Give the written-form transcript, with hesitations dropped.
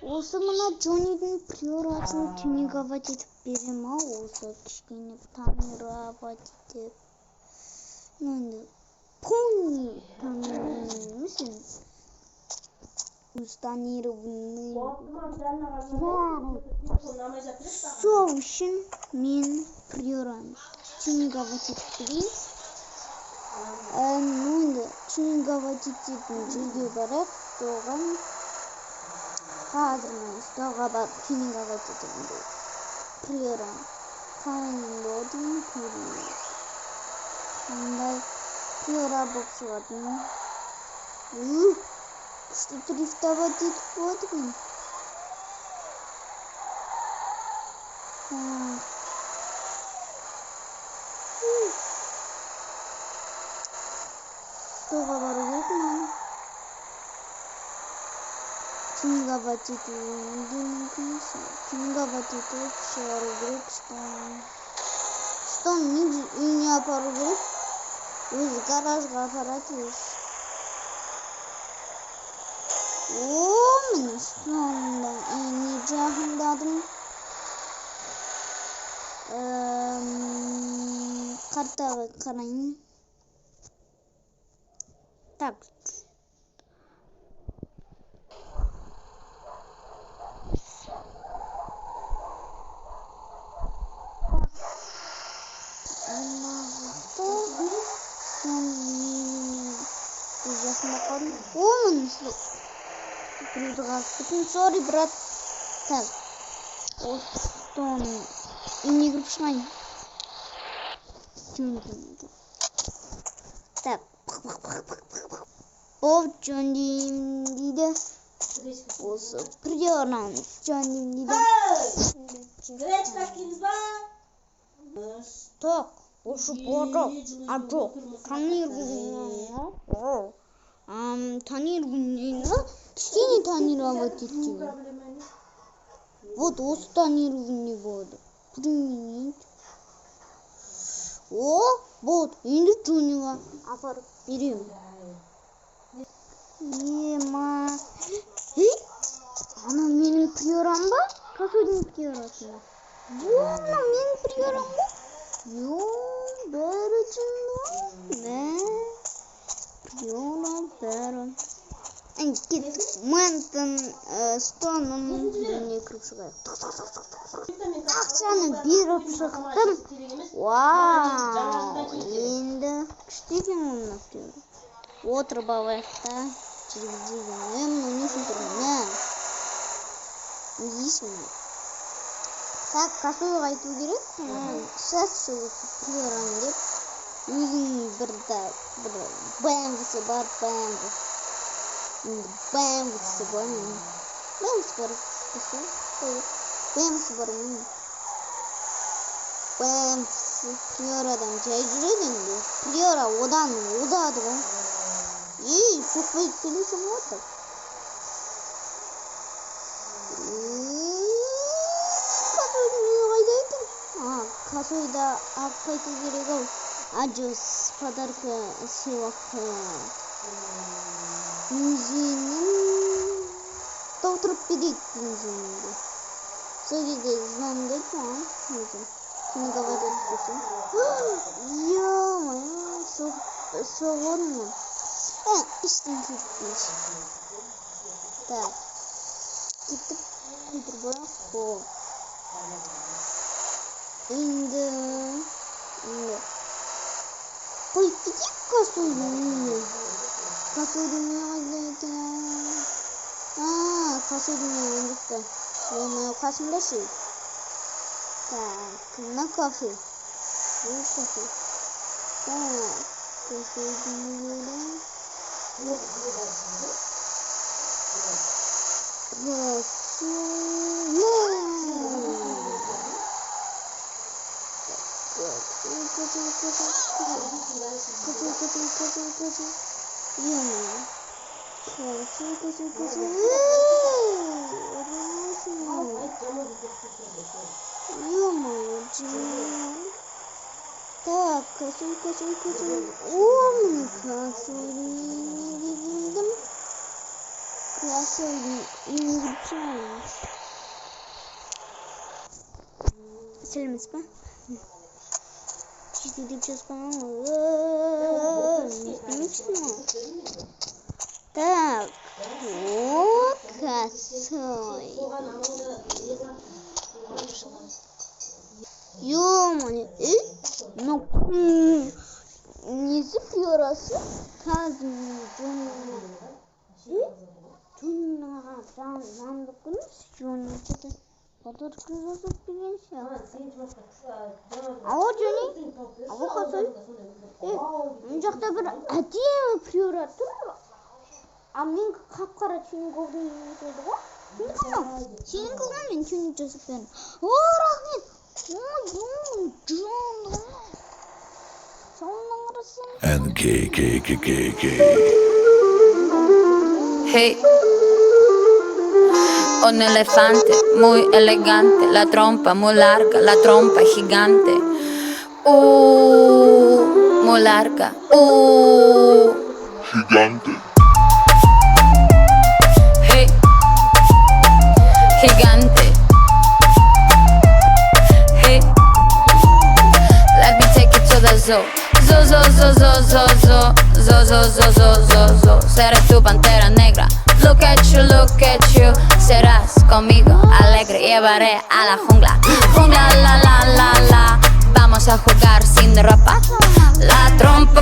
Осы мына Джоннидің приорасын тюнинговать етіп берем ау, осы кішкене тонировать етіп. Енді пони тонированный емес енді. Тонированный. Сол үшін мен приораны тюнинговать етіп берейін. Енді тюнинговать ететін жерге барып, соған қазір мен столға барып тюнинговать етемін. Приораны таңдадым, көрейін. Қандай приора болып шығатын. Күшті дрифтовать етіп отырмын. Столға бару керек мен. Тюнинговать етуге мүмкін емес. Тюнинговать етіп шығару керек. Что үйіне апару керек? Өзі гаражға апарады өзі. Міне сонда үйіне жақындадым. Картаға қарайын. Так. Sorry, брат. Так. Остон. Не грубшмай. Так. О, Джонни дейді. Осы приоран Джонни дейді. Так. Осы бода. А жоқ. Тонирование. Кішкене тонировать етті. Вот осы тонирование болды. Применить. Вот. Енді Джонниға апарып беремін. Ана менің приорам ба? Касудың приорасы ма? Ана менің приорам ба? Бәрі жында. Приора бәрі. Кеттік. Ментін стоның дүние кіріп шығайық. Ақшаны беріп шықтым. Вау. Енді күштеген оның актері. Отырып алайық та. Телевизорден не үшін тұрмын? Не дейсің? Так, касуға айту керек. Сейчас осы приораны деп. Өзінің бір бәңгісі бар, бәңгісі бар. Бәңгісі приорадан жай жүреді енді. Приора одан озады ғой. Соқпай келесің отыр. Касойда алып қайту керек ау. Аджос подарка сыйлықты. Бензинін толтырып берейік бензинді. Сол кезде звондайды маған өзі. Тюнинговать етіп берсем. Соғын ма? Іштен кетпейші. Так. Кетіп көйтір бояқ. Енді қойып кетейік касойдың үйіне. Касойдың үйіне қайда екен? Касойдың үйіне өндікті. Қасымда ше. Так, мына кафе. Бұл кафе. Так, касойдың үйіне. Так, касуй. Умный касуй. Nasıl İngilizce? Selim ismi. Çizgi çalışmam. Так, косой. Ё-моё, ну не запирался. Ало, Джонни? Ало, Косой? Мына жакта бир әдемі приора тұр. А мен қап-қара тюнинговдың нетеді ғой? Тюнинговға мен тюнинг жасап бердім. О, рахмет! Ой, Джон. Сонның ұрысын. And gay. Hey, un elefante muy elegante, la trompa muy larga, la trompa gigante. Muy larga. Gigante. Hey, gigante. Hey, let me take you to the zoo. Zo. Seré tu pantera negra. Look at you. Serás conmigo alegre. Llevaré a la jungla. Jungla, la. Vamos a jugar sin ropa. La trompa